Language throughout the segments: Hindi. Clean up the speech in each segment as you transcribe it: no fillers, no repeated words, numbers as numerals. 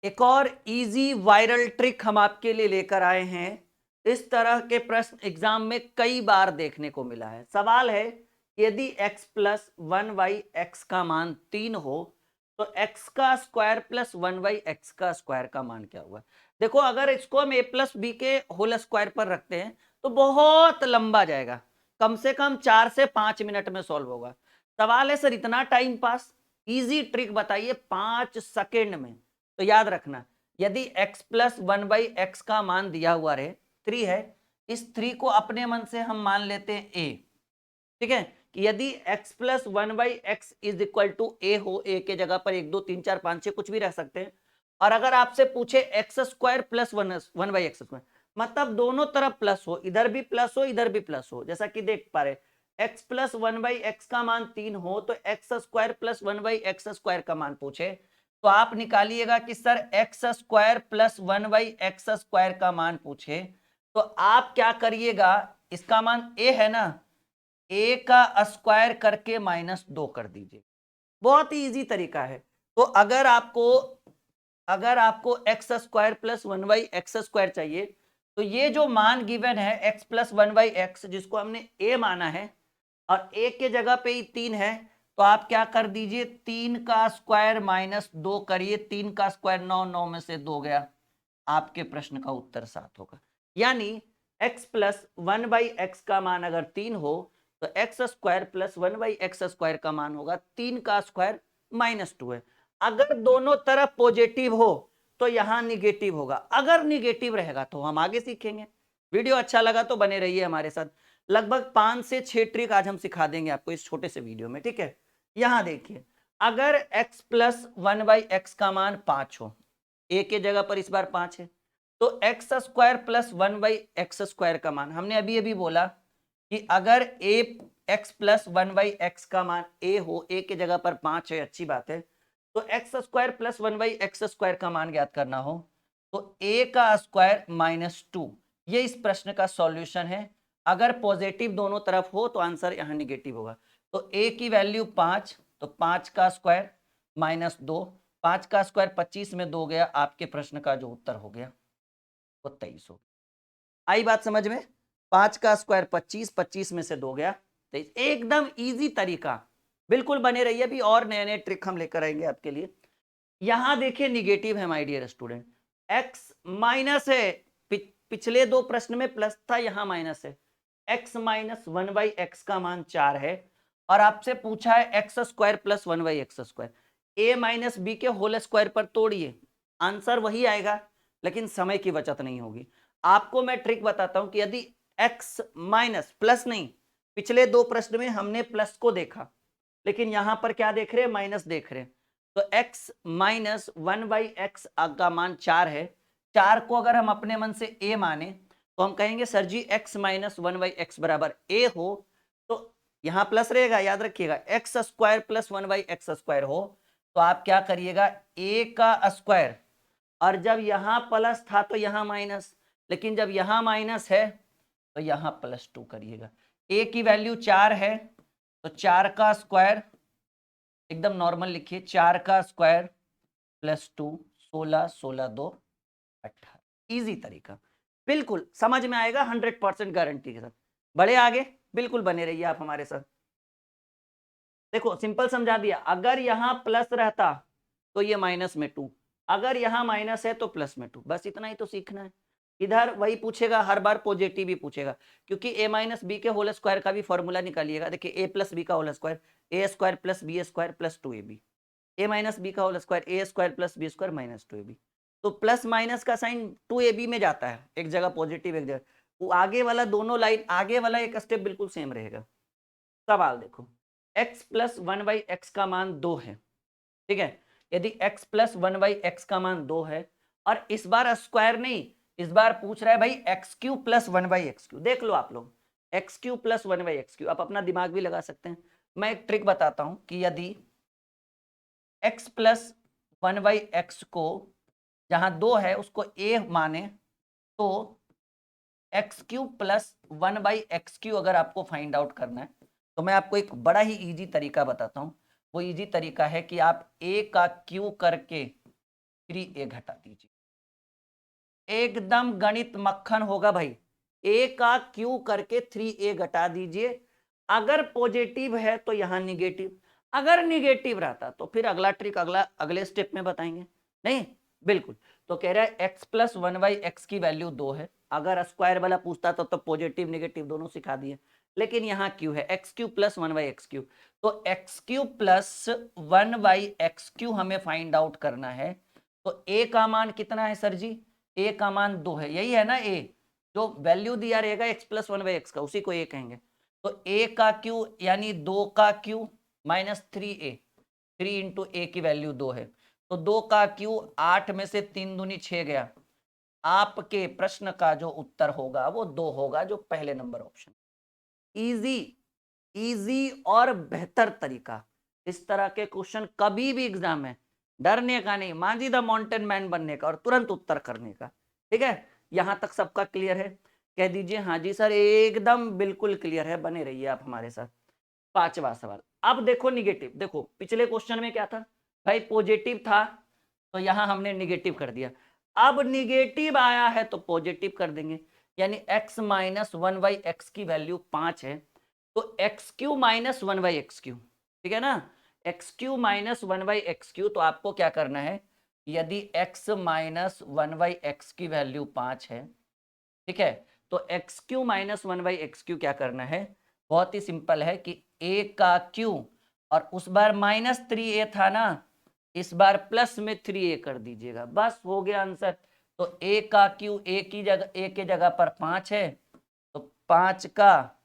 एक और इजी वायरल ट्रिक हम आपके लिए लेकर आए हैं। इस तरह के प्रश्न एग्जाम में कई बार देखने को मिला है। सवाल है, यदि x plus one by x का मान 3 हो तो x का square plus one by x का स्क्वायर का मान क्या हुआ। देखो, अगर इसको हम a प्लस बी के होल स्क्वायर पर रखते हैं तो बहुत लंबा जाएगा, कम से कम 4 से 5 मिनट में सॉल्व होगा। सवाल है, सर इतना टाइम पास, इजी ट्रिक बताइए 5 सेकेंड में। तो याद रखना, यदि x plus one by x का मान दिया हुआ रहे 3 है, इस 3 को अपने मन से हम मान लेते हैं a। ठीक है, कि यदि x plus one by X is equal to A हो, a के जगह पर 1 2 3 4 5 6 कुछ भी रख सकते हैं। और अगर आपसे पूछे x square plus one by x square, मतलब दोनों तरफ प्लस हो, इधर भी प्लस हो इधर भी प्लस हो, जैसा कि देख पा रहे x plus one by x का मान 3 हो तो x square plus one by x square का मान पूछे तो आप निकालिएगा कि sir x square plus one by x square का मान पूछे तो आप क्या करिएगा, इसका मान a है ना, a का स्क्वायर करके -2 कर दीजिए। बहुत ही इजी तरीका है। तो अगर आपको x square plus one by x square चाहिए तो ये जो मान गिवन है x plus one by x, जिसको हमने a माना है और a के जगह पे ही 3 है, तो आप क्या कर दीजिए, 3 का स्क्वायर -2 करिए, 3 का स्क्वायर 9, 9 में से 2 गया, आपके प्रश्न का उत्तर 7 होगा। यानी x plus one by x का मान अगर 3 हो तो x square plus one by x square का मान होगा 3 का स्क्वायर -2 है। अगर दोनों तरफ पॉजिटिव हो तो यहां निगेटिव होगा, अगर निगेटिव रहेगा तो हम आगे सीखेंगे। वीडियो अच्छा लगा तो बने रहिए हमारे साथ। लगभग 5 से 6 ट्रिक आज हम सिखा देंगे आपको इस छोटे से वीडियो में। ठीक है, यहां देखिए, अगर x plus one by x का मान 5 हो, a के जगह पर इस बार 5 है, तो x square plus one by x square का मान, हमने अभी अभी बोला कि अगर a x plus one by x का मान a हो, a के जगह पर 5 है, अच्छी बात है, तो x square plus one by x square का मान ज्ञात करना हो तो a का स्क्वायर -2, ये इस प्रश्न का सॉल्यूशन है। अगर पॉजिटिव दोनों तरफ हो तो आंसर यहाँ निगेटिव होगा। तो a की वैल्यू 5, तो 5 का स्क्वायर -2, 5 का स्क्वायर 25 में 2 गया, आपके प्रश्न का जो उत्तर हो गया वो 23 हो। आई बात समझ में? 5 का स्क्वायर 25, 25 में से 2 गया 23। एकदम इजी तरीका, बिल्कुल बने रहिए, अभी और नए नए ट्रिक हम लेकर आएंगे आपके लिए। यहां देखिए निगेटिव है my dear student, x minus है, पिछले दो प्रश्न में प्लस था, यहां माइनस है। x minus one by x का मान 4 है और आपसे पूछा है x square plus one by x square, a minus B के होल स्क्वायर पर तोड़िए, आंसर वही आएगा लेकिन समय की बचत नहीं होगी। आपको मैं ट्रिक बताता हूं कि यदि x माइनस प्लस नहीं, पिछले दो प्रश्न में हमने प्लस को देखा लेकिन यहां पर क्या देख रहे हैं, माइनस देख रहे हैं। तो x minus one by x का मान 4 है, 4 को अगर हम अपने मन से a माने तो हम कहेंगे sir ji x minus one by x बराबर a हो, तो यहां प्लस रहेगा, याद रखिएगा, x square plus one by x square हो तो आप क्या करिएगा, a का स्क्वायर, और जब यहां प्लस था तो यहां माइनस, लेकिन जब यहां माइनस है तो यहां +2 करिएगा। a की वैल्यू 4 है तो 4 का स्क्वायर एकदम नॉर्मल लिखिए, 4 का स्क्वायर +2, 16, 16 2 18। इजी तरीका, बिल्कुल समझ में आएगा 100% गारंटी के साथ। बड़े आगे बिल्कुल बने रहिए आप हमारे साथ। देखो सिंपल समझा दिया, अगर यहां प्लस रहता तो ये माइनस में 2, अगर यहां माइनस है तो प्लस में 2, बस इतना ही तो सीखना है। इधर वही पूछेगा, हर बार पॉजिटिव ही पूछेगा, क्योंकि a माइनस बी के होल स्क्वायर का भी फॉर्मूला निकालिएगा। देखिए a प्लस बी का whole square, A square plus B square plus 2ab, a minus B का whole square, A square plus B square minus 2ab। तो प्लस माइनस का साइन 2ab में जाता है, एक जगह पॉजिटिव एक जगह, वो आगे वाला दोनों लाइन, आगे वाला एक स्टेप बिल्कुल सेम रहेगा। सवाल देखो, x plus one by x का मान 2 है, ठीक है, यदि x plus one by x का मान 2 है और इस बार स्क्वायर नहीं, इस बार पूछ रहा है भाई x cube plus one by x Q. देख लो आप लोग, x cube plus one by x Q, आप अपना दिमाग भी लगा सकते हैं। मैं एक ट्रिक बताता हूं कि यदि x plus one by x को जहां 2 है उसको a माने तो x cube plus one by x Q अगर आपको फाइंड आउट करना है तो मैं आपको एक बड़ा ही इजी तरीका बताता हूं। वो इजी तरीका है कि आप a का क्यू करके 3a घटा दीजिए, एकदम गणित मक्खन होगा भाई। a का q करके 3a घटा दीजिए, अगर पॉजिटिव है तो यहां निगेटिव, अगर निगेटिव रहता तो फिर अगला ट्रिक अगले स्टेप में बताएंगे। नहीं, बिल्कुल। तो कह रहा है x प्लस 1/x की वैल्यू 2 है। अगर स्क्वायर वाला पूछता तो पॉजिटिव निगेटिव दोनों सिखा दिए, लेकिन यहाँ q है x³ प्लस 1/x³। तो x³ प्लस 1/x³ हमें फाइंड आउट करना है। तो a का मान कितना है सर जी? a का मान 2 है, यही है ना a, जो वैल्यू दिया रहेगा x प्लस 1/x का, उसी को a कहेंगे। तो a का q यानी 2 का q minus 3a, 3 into a की वैल्यू 2 है, तो 2 का q 8 में से 3 दूनी 6 गया। आपके प्रश्न का जो उत्तर होगा वो 2 होगा, जो पहले नंबर ऑप्शन। इजी, इजी और बेहतर तरीका। इस तरह के क्वेश्चन कभी भी एग्जाम में डरने का नहीं, मांझी द माउंटेन मैन बनने का और तुरंत उत्तर करने का। ठीक है, यहां तक सबका क्लियर है? कह दीजिए हाँ जी सर, एकदम बिल्कुल क्लियर है, बने रहिए आप हमारे साथ। पांचवा सवाल। अब देखो निगेटिव, देखो पिछले क्वेश्चन में क्या था भाई, पॉजिटिव था तो यहां हमने निगेटिव कर दिया, अब निगेटिव आया है तो पॉजिटिव कर देंगे। यानी x माइनस 1/x की वैल्यू 5 है, तो x³ माइनस 1/x³, ठीक है ना, x³ माइनस 1/x³ तो आपको क्या करना है, यदि x माइनस 1/x की वैल्यू 5 है, ठीक है, तो x³ माइनस 1/x³ क्या करना है, बहुत ही सिंपल है कि a का q, और उस बार माइनस 3a था ना, इस बार प्लस में 3a कर दीजिएगा, बस हो गया आंसर। तो a का q, a की जगह, a के जगह पर 5 है, तो 5 का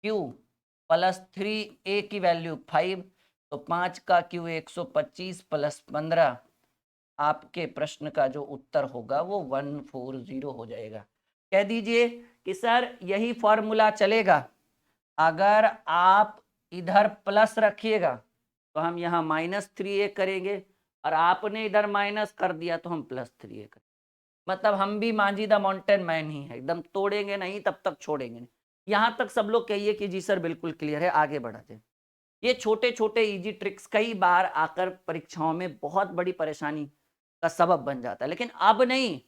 q प्लस 3a की वैल्यू 5, तो 5 का q 125 प्लस 15, आपके प्रश्न का जो उत्तर होगा वो 140 हो जाएगा। कह दीजिए कि सर यही फॉर्मूला चलेगा, अगर आप इधर प्लस रखिएगा तो हम यहाँ -3a करेंगे, और आपने इधर माइनस कर दिया तो हम +3a करेंगे। मतलब हम भी मांझी द माउंटेन मैन ही है, एकदम तोड़ेंगे नहीं तब तक छोड़ेंगे नहीं। यहां तक सब लोग कहिए कि जी सर बिल्कुल क्लियर है, आगे बढ़ाते हैं। ये छोटे छोटे इजी ट्रिक्स कई बार आकर परीक्षाओं में बहुत बड़ी परेशानी का सबब बन जाता है, लेकिन अब नहीं,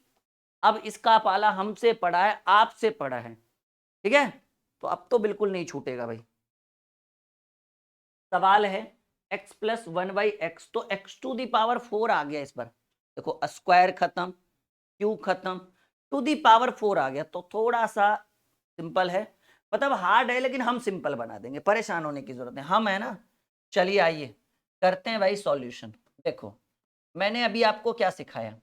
अब इसका पाला हमसे पड़ा है, आपसे पड़ा है, ठीक है, तो अब तो बिल्कुल नहीं छूटेगा भाई। सवाल है x प्लस 1/x, तो x⁴ आ गया इस बार, देखो स्क्वायर खत्म, क्यू खत्म, टू दी पावर 4 आ गया, तो थोड़ा सा सिंपल है, मतलब हार्ड है लेकिन हम सिंपल बना देंगे, परेशान होने की जरूरत है, हम है ना। चलिए आइए करते हैं भाई सॉल्यूशन। देखो मैंने अभी आपको क्या सिखाया,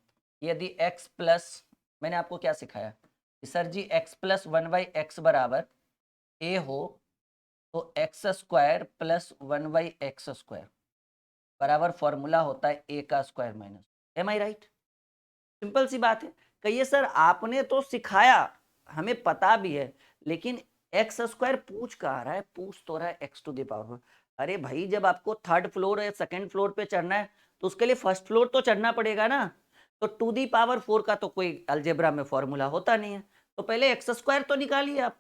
यदि x प्लस, मैंने आपको क्या सिखाया कि sir ji x plus 1/x बराबर a हो, तो x² प्लस 1/x² बराबर फॉर्मूला होता है a का स्क्वायर माइनस, एम आई राइट? सिंपल सी बात है। कहिए सर आपने तो सिखाया, हमें पता भी है, लेकिन x² पूछ कहाँ रहा है, पूछ तो रहा है x⁴। अरे भाई जब आपको 3rd फ्लोर या 2nd फ्लोर पे चढ़ना है तो उसके लिए 1st फ्लोर तो चढ़ना पड़ेगा ना, तो 2⁴ का तो कोई अलजेब्रा में फॉर्मूला होता नहीं है, तो पहले x² तो निकालिए आप,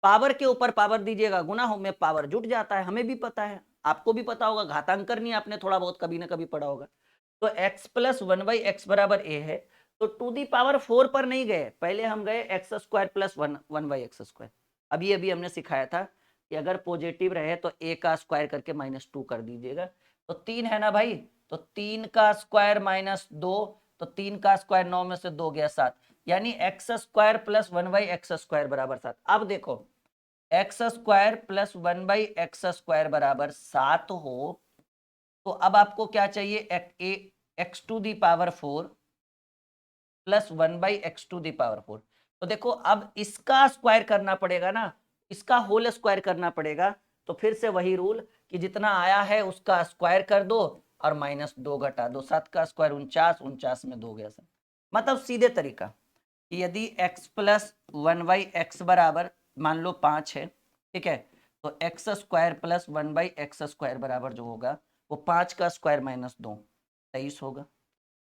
पावर के ऊपर पावर दीजिएगा, गुना हो में पावर जुट जाता है, हमें भी पता है, आपको भी पता होगा, घातांकर नहीं आपने थोड़ा बहुत कभी ना कभी पढ़ा होगा। तो x प्लस 1/x बराबर a है, तो 2⁴ पर नहीं गए, पहले हम गए x² प्लस 1/x²। अभी अभी हमने सिखाया था कि अगर पॉजिटिव रहे तो a का स्क्वायर करके -2 कर दीजिएगा, तो 3 है ना भाई, तो 3 का स्क्वायर -2, तो 3 का स्क्वायर 9 में से 2 गया 7, यानी x² प्लस 1/x² बराबर 7। अब देखो x² प्लस 1/x² बराबर 7 हो, तो अब आपको क्या चाहिए, x⁴ प्लस 1/x⁴। तो देखो अब इसका स्क्वायर करना पड़ेगा ना, इसका होल स्क्वायर करना पड़ेगा, तो फिर से वही रूल कि जितना आया है उसका स्क्वायर कर दो और -2 घटा दो, 7 का स्क्वायर 49, 49 में 2 गया सर। मतलब सीधे तरीका कि यदि x प्लस 1/x बराबर मान लो 5 है, ठीक है, तो x² प्लस 1/x² बराबर जो होगा वो 5 का स्क्वायर -2, 23 होगा,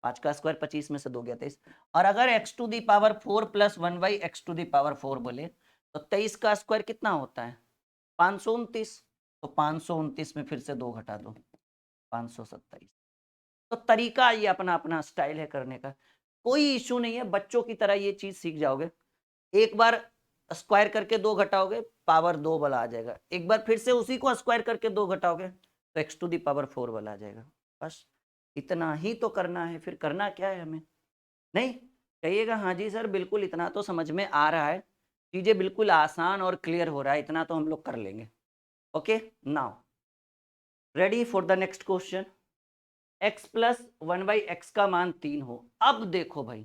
5 का स्क्वायर 25 में से 2 गया 23, और अगर x⁴ प्लस 1/x⁴ बोले तो 23 का स्क्वायर कितना होता है, 529, तो 529 में फिर से 2 घटा दो, 527। तो तरीका ये अपना अपना स्टाइल है करने का, कोई इश्यू नहीं है, बच्चों की तरह ये चीज सीख जाओगे। एक बार स्क्वायर करके 2 घटाओगे पावर 2 वाला आ जाएगा, एक बार फिर से उसी को स्क्वायर करके 2 घटाओगे तो x टू दी पावर 4 वाला आ जाएगा। बस इतना ही तो करना है, फिर करना क्या है हमें? नहीं कहिएगा हाँ जी सर बिल्कुल इतना तो समझ में आ रहा है, चीजें बिल्कुल आसान और क्लियर हो रहा है, इतना तो हम लोग कर लेंगे। Okay now ready for the next question. x plus 1/x का मान 3 हो। अब देखो भाई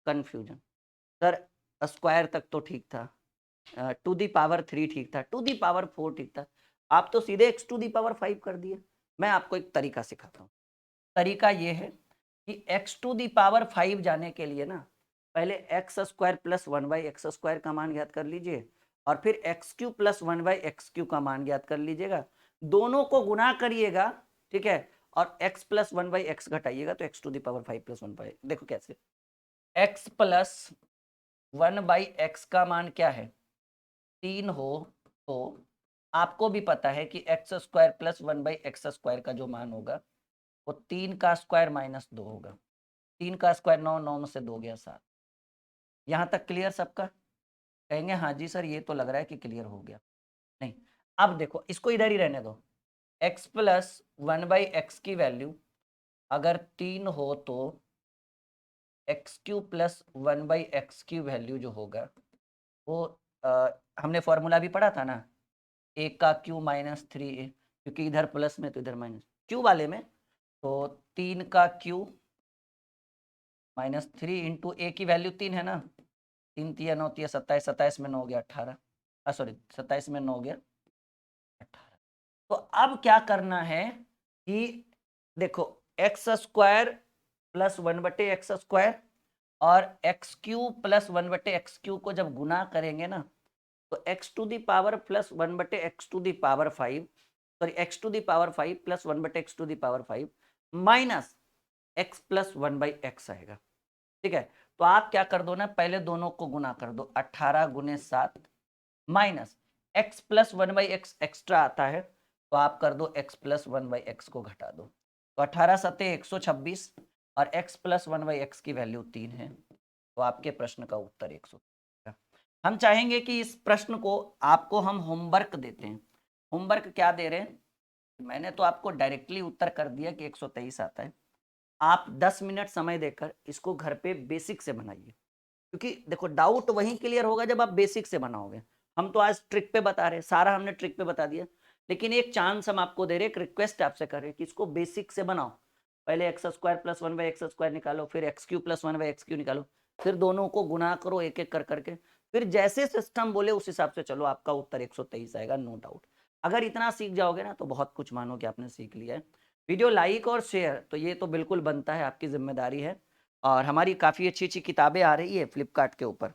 कंफ्यूजन, सर स्क्वायर तक तो ठीक था, टू दी पावर 3 ठीक था, टू दी पावर 4 ठीक था, आप तो सीधे x टू दी पावर 5 कर दिए। मैं आपको एक तरीका सिखाता हूँ। तरीका ये है कि x टू दी पावर 5 जाने के लिए ना पहले x square plus 1/x square का मान ज्ञात कर लीजिए और फिर x cube plus 1/x Q का मान ज्ञात कर लीजिएगा, दोनों को गुना करिएगा, ठीक है, और x प्लस 1/x घटाइएगा तो x to the power 5 plus 1/, देखो कैसे, x प्लस 1/x का मान क्या है 3 हो तो आपको भी पता है कि x square plus 1/x square का जो मान होगा वो 3 का स्क्वायर माइनस 2 होगा। 3 का स्क्वायर 9, 9 में से 2 गया 7। यहाँ तक क्लियर सबका? कहेंगे हाँ जी सर ये तो लग रहा है कि क्लियर हो गया। नहीं, अब देखो इसको इधर ही रहने दो। x प्लस 1/x की वैल्यू अगर 3 हो तो एक्स क्यू प्लस 1/x की वैल्यू जो होगा वो हमने फॉर्मूला भी पढ़ा था ना, ए का क्यू माइनस 3a, क्योंकि इधर प्लस में तो इधर माइनस, क्यू वाले में तो 3 का क्यू माइनस 3 इंटू ए की वैल्यू 3 है ना, 3 3 9 3 27, 27 में 9 हो गया 18, सॉरी 27 में 9 हो गया 18। तो अब क्या करना है कि देखो X square plus 1/x square और X cube plus 1/x cube को जब गुना करेंगे ना तो x to the power plus 1/x to the power 5, sorry x to the power 5 plus 1/x to the power 5 minus x plus 1/x आएगा, ठीक है। तो आप क्या कर दो ना, पहले दोनों को गुना कर दो, 18 गुने 7 minus x plus 1/x extra आता है तो आप कर दो x प्लस 1/x को घटा दो, तो 18 सते 126 और x प्लस 1/x की वैल्यू 3 है, तो आपके प्रश्न का उत्तर 100। हम चाहेंगे कि इस प्रश्न को आपको हम होमवर्क देते हैं। होमवर्क क्या दे रहे हैं, मैंने तो आपको डायरेक्टली उत्तर कर दिया कि 123 आता है, आप 10 मिनट समय देकर इसको घर पे बेसिक से बनाइए, क्योंकि देखो डाउट वहीं क्लियर होगा जब आप बेसिक से बनाओगे। हम तो आज ट्रिक पे बता रहे हैं, सारा हमने ट्रिक पे बता दिया, लेकिन एक चांस हम आपको दे रहे हैं, एक रिक्वेस्ट आपसे कर रहे हैं कि इसको बेसिक से बनाओ। पहले x square plus 1/x square निकालो, फिर x cube plus 1/x Q निकालो, फिर दोनों को गुना करो एक एक कर करके, फिर जैसे सिस्टम बोले उस हिसाब से चलो, आपका उत्तर 123 आएगा नो डाउट। अगर इतना सीख जाओगे ना तो बहुत कुछ मानो कि आपने सीख लिया है। वीडियो लाइक और शेयर तो ये तो बिल्कुल बनता है, आपकी जिम्मेदारी है। और हमारी काफ़ी अच्छी अच्छी किताबें आ रही है फ्लिपकार्ट के ऊपर।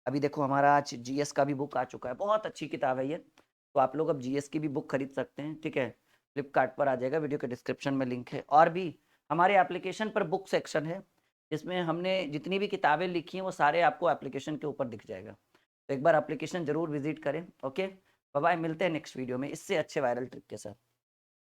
अभी देखो हमारा आज जीएस का भी बुक आ चुका है, बहुत अच्छी किताब है ये, तो आप लोग अब जीएस की भी बुक खरीद सकते हैं, ठीक है। फ्लिपकार्ट पर आ जाएगा, वीडियो के डिस्क्रिप्शन में लिंक है। और भी हमारे एप्लीकेशन पर बुक सेक्शन है जिसमें हमने जितनी भी किताबें लिखी हैं वो सारे आपको एप्लीकेशन के ऊपर दिख जाएगा, तो एक बार एप्लीकेशन जरूर विजिट करें। ओके बाय बाय, मिलते हैं नेक्स्ट वीडियो में इससे अच्छे वायरल ट्रिक के साथ।